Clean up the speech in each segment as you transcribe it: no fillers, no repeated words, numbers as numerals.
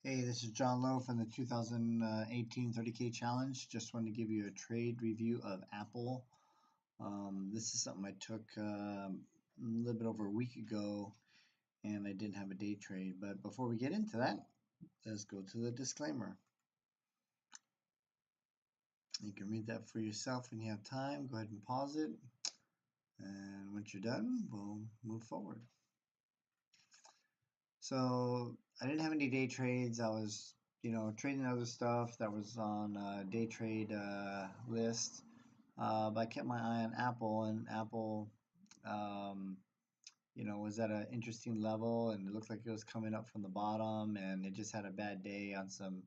Hey, this is John Lowe from the 2018 30K Challenge. Just wanted to give you a trade review of Apple. This is something I took a little bit over a week ago, and I didn't have a day trade. But before we get into that, let's go to the disclaimer. You can read that for yourself when you have time. Go ahead and pause it. And once you're done, we'll move forward. So I didn't have any day trades. I was, trading other stuff that was on a day trade list. But I kept my eye on Apple, and Apple, um, was at an interesting level, and it looked like it was coming up from the bottom, and it just had a bad day on some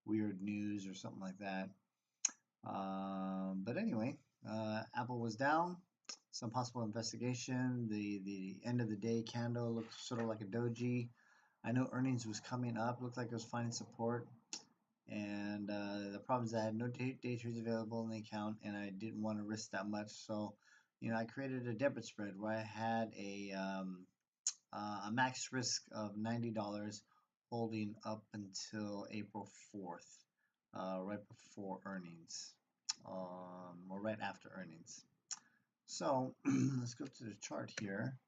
weird news or something like that. But anyway, Apple was down. Some possible investigation. The end of the day candle looked sort of like a doji. I know earnings was coming up. Looked like it was finding support. And the problem is I had no day trades available in the account, and I didn't want to risk that much. So, I created a debit spread where I had a max risk of $90 holding up until April 4th, right before earnings, or right after earnings. So let's go to the chart here.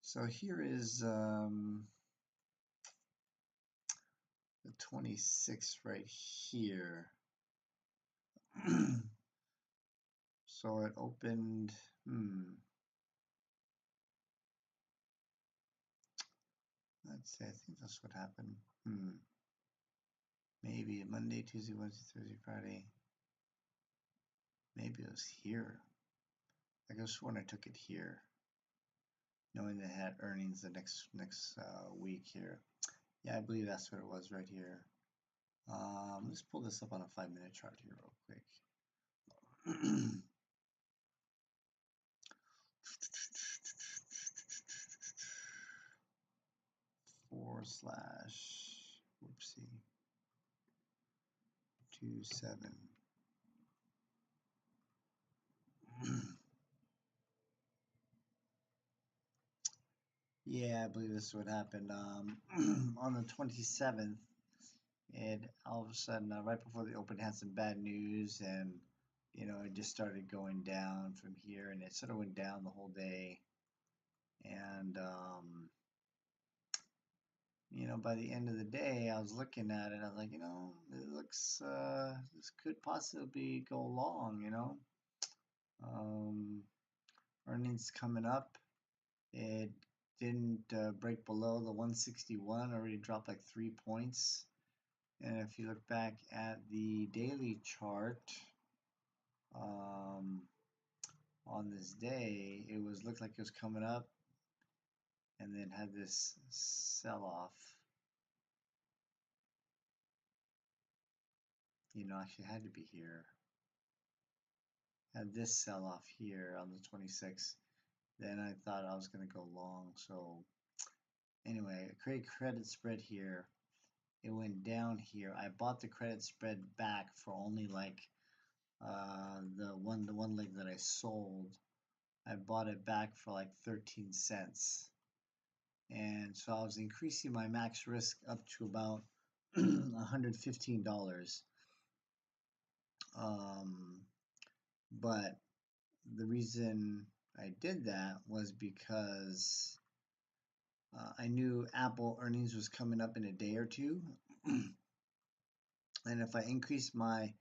So here is the 26th right here. So it opened, let's see, I think that's what happened. Maybe Monday, Tuesday, Wednesday, Thursday, Friday. Maybe it was here. I could have sworn I took it here, knowing they had earnings the next week here. Yeah, I believe that's what it was right here. Let's pull this up on a 5-minute chart here real quick. /whoopsie 27. Yeah, I believe this is what happened. On the 27th, it all of a sudden, right before the open, had some bad news, and it just started going down from here, and it sort of went down the whole day. And by the end of the day, I was looking at it. I was like, it looks this could possibly go long. Earnings coming up. It didn't break below the 161. Already dropped like 3 points. And if you look back at the daily chart, on this day, it looked like it was coming up, and then had this sell-off. Actually had to be here. Had this sell-off here on the 26th. Then I thought I was going to go long. So anyway, I created credit spread here. It went down here. I bought the credit spread back for only like the one leg that I sold. I bought it back for like 13 cents. And so I was increasing my max risk up to about $115. But the reason I did that was because I knew Apple earnings was coming up in a day or two. And if I increase my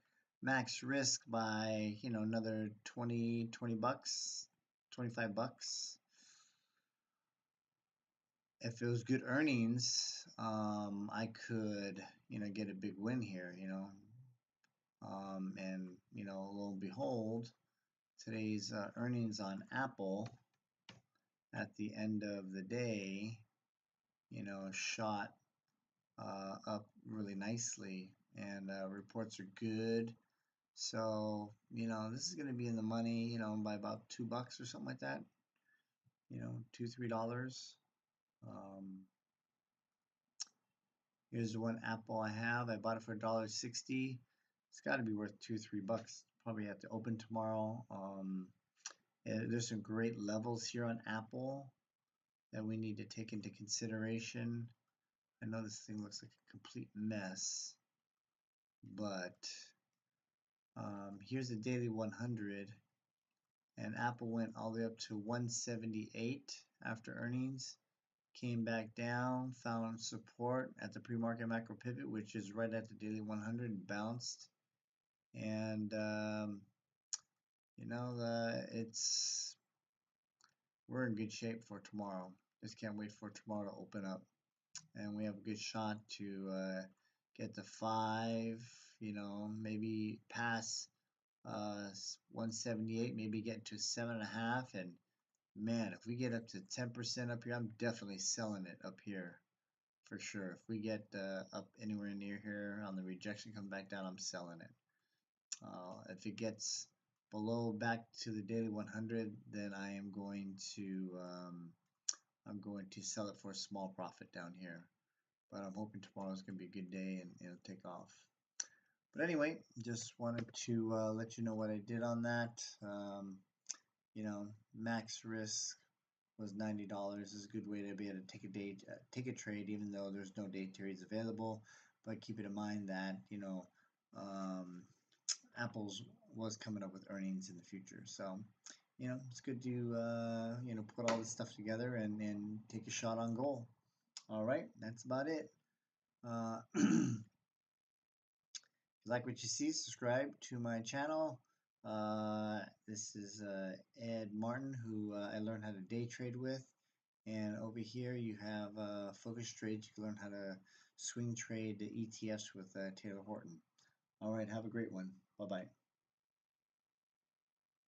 max risk by, another 20 bucks, 25 bucks, if it was good earnings, I could, get a big win here, and, lo and behold, today's earnings on Apple at the end of the day, shot up really nicely, and reports are good. So, this is going to be in the money, by about $2 or something like that, $2-3. Here's the one Apple I have. I bought it for $1.60. It's got to be worth $2-3. Probably have to open tomorrow. There's some great levels here on Apple that we need to take into consideration. I know this thing looks like a complete mess, but here's the daily 100, and Apple went all the way up to 178 after earnings, came back down, found support at the pre-market macro pivot, which is right at the daily 100, and bounced. And we're in good shape for tomorrow. Just can't wait for tomorrow to open up, and we have a good shot to get to 5. Maybe pass 178, maybe get to 7.5. And man, if we get up to 10% up here, I'm definitely selling it up here for sure. If we get up anywhere near here on the rejection, come back down, I'm selling it. If it gets below back to the daily 100, then I'm going to sell it for a small profit down here. But I'm hoping tomorrow's going to be a good day and it'll take off. But anyway, just wanted to let you know what I did on that. Max risk was $90. Is a good way to be able to take a trade, even though there's no day trades available. But keep it in mind that Apple's was coming up with earnings in the future, so it's good to put all this stuff together and take a shot on goal. All right, that's about it. If you like what you see, subscribe to my channel. This is Ed Martin, who I learned how to day trade with. And over here you have focus trades. You can learn how to swing trade the ETFs with Taylor Horton. All right, have a great one. Bye-bye.